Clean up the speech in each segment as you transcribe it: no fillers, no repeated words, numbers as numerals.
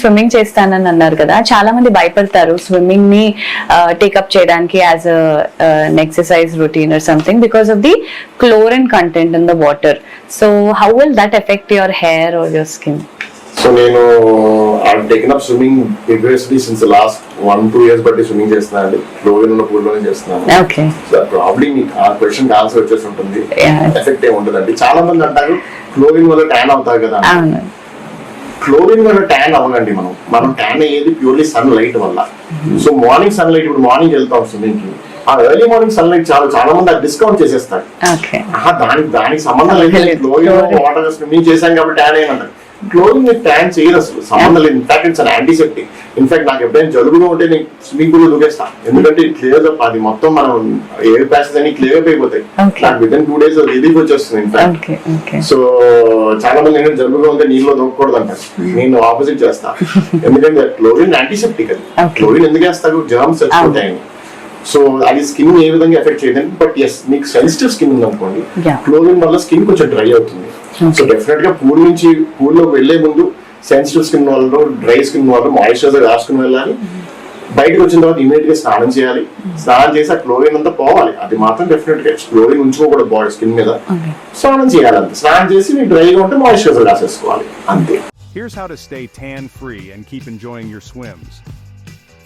Swimming చేస్తానని అన్నారు కదా, చాలా మంది భయపడతారు స్విమ్మింగ్ ని టేకప్ చేయడానికి as an exercise routine or something because of the chlorine content in the water. So how will that affect your hair or your skin? So నేను taken up swimming vigorously since the last 1-2 years బట్టి swimming చేస్తున్నాను అండి. Fluorine ఉన్న pool లోనే చేస్తున్నాను. Okay. So probably ఆ question answer వచ్చేసి ఉంటుంది. Yeah. ఎఫెక్ట్ ఏమి ఉంటుందండి. చాలా మంది అంటారు క్లోరిన్ వల్ల ట్యాన్ అవుతారు కదా. అవును. క్లోరిన్ వల్ల ట్యాన్ అవ్వదండి. మనం ట్యాన్ అయ్యేది ప్యూర్లీ సన్ లైట్ వల్ల. సో మార్నింగ్ సన్ లైట్, ఇప్పుడు మార్నింగ్ వెళ్తాం స్విమ్మింగ్ కి, ఆ ఎర్లీ మార్నింగ్ సన్ లైట్ చాలా మంది అది డిస్కౌంట్ చేసేస్తారు. దానికి సంబంధం లేదు. క్లోరిన్ వాటర్ స్విమ్మింగ్ చేశాం కాబట్టి ట్యాన్ అయ్యానంటారు. క్లోరిన్ ట్యాన్ చేయదు, అసలు సంబంధం లేదు. In fact it's antiseptic. ఇన్ఫాక్ట్ నాకు ఎప్పుడైనా జలుబుగా ఉంటే నేను స్విమ్మింగ్ పూల్ దూకేస్తా, ఎందుకంటే క్లియర్ అప్ అది మొత్తం మనం ఎయిర్ ప్యాసెస్ అన్ని క్లియర్ అప్ అయిపోతాయి. నాకు వితిన్ 2 days రిలీఫ్ వచ్చేస్తుంది. ఇన్ఫాక్ట్ సో చాలా మంది ఏంటంటే జలుబుగా ఉంటే నీళ్ళలో దూకకూడదు అంటారు. నేను ఆపోజిట్ చేస్తా, ఎందుకంటే క్లోరిన్ యాంటీసెప్టిక్. అది క్లోరిన్ ఎందుకు వేస్తారు, జర్మ్స్ చచ్చిపోతాయని. సో అది స్కిన్ ఏ విధంగా ఎఫెక్ట్ చేయదండి. బట్ ఎస్, మీకు సెన్సిటివ్ స్కిన్ ఉందనుకోండి, క్లోరిన్ వల్ల స్కిన్ కొంచెం డ్రై అవుతుంది. సో డెఫినెట్ గా పూల్ లోకి వెళ్లే ముందు సెన్సిటివ్ స్కిన్ వాళ్ళు, డ్రై స్కిన్ వాళ్ళు మాయిశ్చరైజర్ రాసుకుని వెళ్ళాలి. బయటకు వచ్చిన తర్వాత ఇమీడియట్ గా స్నానం చేయాలి. స్నానం చేసి ఆ క్లోరిన్ అంతా పోవాలి. అది మాత్రం డెఫినెట్ గా క్లోరిన్ ఉంచుకోకూడదు బాడీ స్కిన్ మీద. స్నానం చేయాలి అంతే. స్నానం చేసి మీకు డ్రైగా ఉంటే మాయిశ్చరైజర్ రాసేసుకోవాలి అంతే. Here's how to stay tan free and keep enjoying your swims.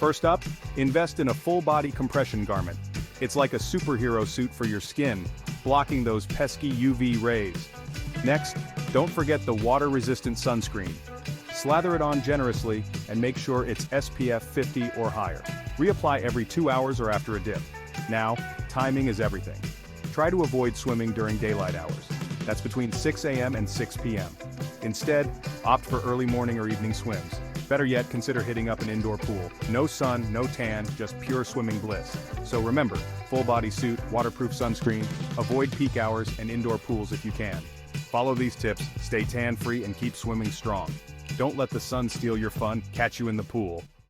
First up, invest in a full body compression garment. It's like a superhero suit for your skin, blocking those pesky UV rays. Next, don't forget the water-resistant sunscreen. Slather it on generously and make sure it's SPF 50 or higher. Reapply every 2 hours or after a dip. Now, timing is everything. Try to avoid swimming during daylight hours. That's between 6 a.m. and 6 p.m. Instead, opt for early morning or evening swims. Better yet, consider hitting up an indoor pool. No sun, no tan, just pure swimming bliss. So remember, full body suit, waterproof sunscreen, avoid peak hours, and indoor pools if you can. Follow these tips, stay tan free, and keep swimming strong. Don't let the sun steal your fun, catch you in the pool.